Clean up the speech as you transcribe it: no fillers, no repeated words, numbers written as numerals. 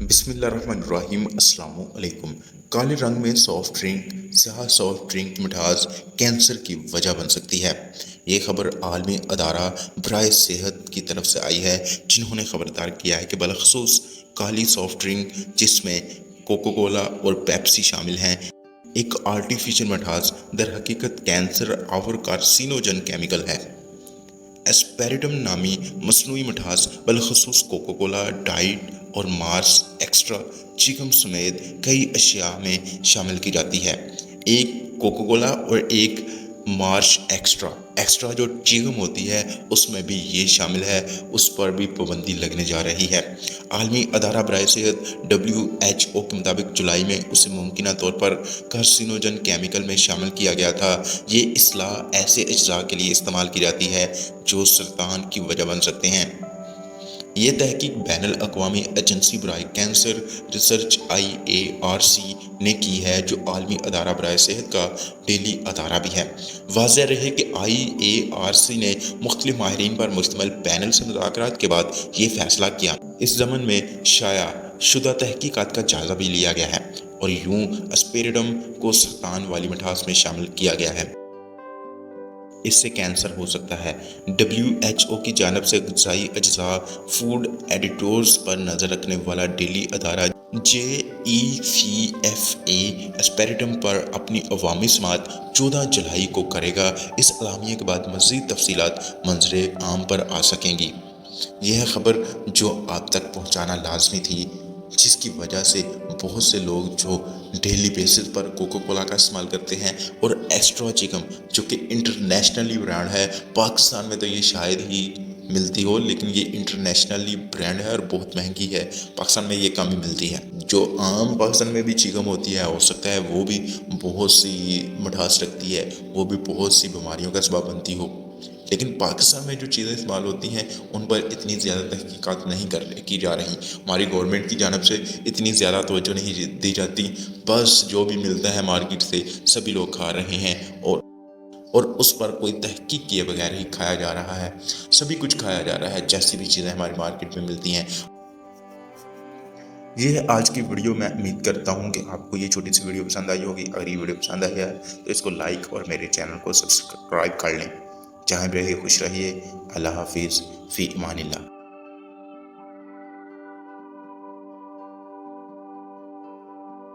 بسم اللہ الرحمن الرحیم۔ السلام علیکم۔ کالے رنگ میں سافٹ ڈرنک، سیاہ سافٹ ڈرنک مٹھاس کینسر کی وجہ بن سکتی ہے۔ یہ خبر عالمی ادارہ برائے صحت کی طرف سے آئی ہے، جنہوں نے خبردار کیا ہے کہ بالخصوص کالی سافٹ ڈرنک جس میں کوکا کولا اور پیپسی شامل ہیں، ایک آرٹیفیشل مٹھاس در حقیقت کینسر آور کارسینوجن کیمیکل ہے۔ ایسپیریٹم نامی مصنوعی مٹھاس بالخصوص کوکا کولا ڈائٹ اور مارس ایکسٹرا چیگم سمیت کئی اشیاء میں شامل کی جاتی ہے۔ ایک کوکا کولا اور ایک مارش ایکسٹرا جو چیگم ہوتی ہے اس میں بھی یہ شامل ہے، اس پر بھی پابندی لگنے جا رہی ہے۔ عالمی ادارہ برائے صحت WHO کے مطابق جولائی میں اسے ممکنہ طور پر کارسینوجن کیمیکل میں شامل کیا گیا تھا۔ یہ اصطلاح ایسے اجزاء کے لیے استعمال کی جاتی ہے جو سرطان کی وجہ بن سکتے ہیں۔ یہ تحقیق بین الاقوامی ایجنسی برائے کینسر ریسرچ IARC نے کی ہے، جو عالمی ادارہ برائے صحت کا ڈیلی ادارہ بھی ہے۔ واضح رہے کہ IARC نے مختلف ماہرین پر مشتمل پینل سے مذاکرات کے بعد یہ فیصلہ کیا۔ اس ضمن میں شائع شدہ تحقیقات کا جائزہ بھی لیا گیا ہے اور یوں ایسپیریٹم کو سرطان والی مٹھاس میں شامل کیا گیا ہے۔ اس سے کینسر ہو سکتا ہے۔ WHO کی جانب سے غذائی اجزاء فوڈ ایڈیٹورز پر نظر رکھنے والا ڈیلی ادارہ JECFA ایسپیریٹم پر اپنی عوامی سماعت 14 جولائی کو کرے گا۔ اس اعلامیے کے بعد مزید تفصیلات منظر عام پر آ سکیں گی۔ یہ ہے خبر جو آپ تک پہنچانا لازمی تھی، جس کی وجہ سے بہت سے لوگ جو ڈیلی بیسس پر کوکا کولا کا استعمال کرتے ہیں اور ایکسٹرا چیگم جو کہ انٹرنیشنلی برانڈ ہے، پاکستان میں تو یہ شاید ہی ملتی ہو، لیکن یہ انٹرنیشنلی برانڈ ہے اور بہت مہنگی ہے، پاکستان میں یہ کم ہی ملتی ہے۔ جو عام پاکستان میں بھی چیگم ہوتی ہے، ہو سکتا ہے وہ بھی بہت سی مٹھاس رکھتی ہے، وہ بھی بہت سی بیماریوں کا سبب بنتی ہو، لیکن پاکستان میں جو چیزیں استعمال ہوتی ہیں ان پر اتنی زیادہ تحقیقات نہیں کی جا رہی۔ ہماری گورنمنٹ کی جانب سے اتنی زیادہ توجہ نہیں دی جاتی، بس جو بھی ملتا ہے مارکیٹ سے سبھی لوگ کھا رہے ہیں اور اس پر کوئی تحقیق کیے بغیر ہی کھایا جا رہا ہے، سبھی کچھ کھایا جا رہا ہے جیسی بھی چیزیں ہماری مارکیٹ میں ملتی ہیں۔ یہ ہے آج کی ویڈیو۔ میں امید کرتا ہوں کہ آپ کو یہ چھوٹی سی ویڈیو پسند آئی ہوگی۔ اگر یہ ویڈیو پسند آئی ہے تو اس کو لائک اور میرے چینل کو سبسکرائب کر لیں۔ جہاں بھی رہیے خوش رہیے۔ اللہ حافظ، فی امان اللہ۔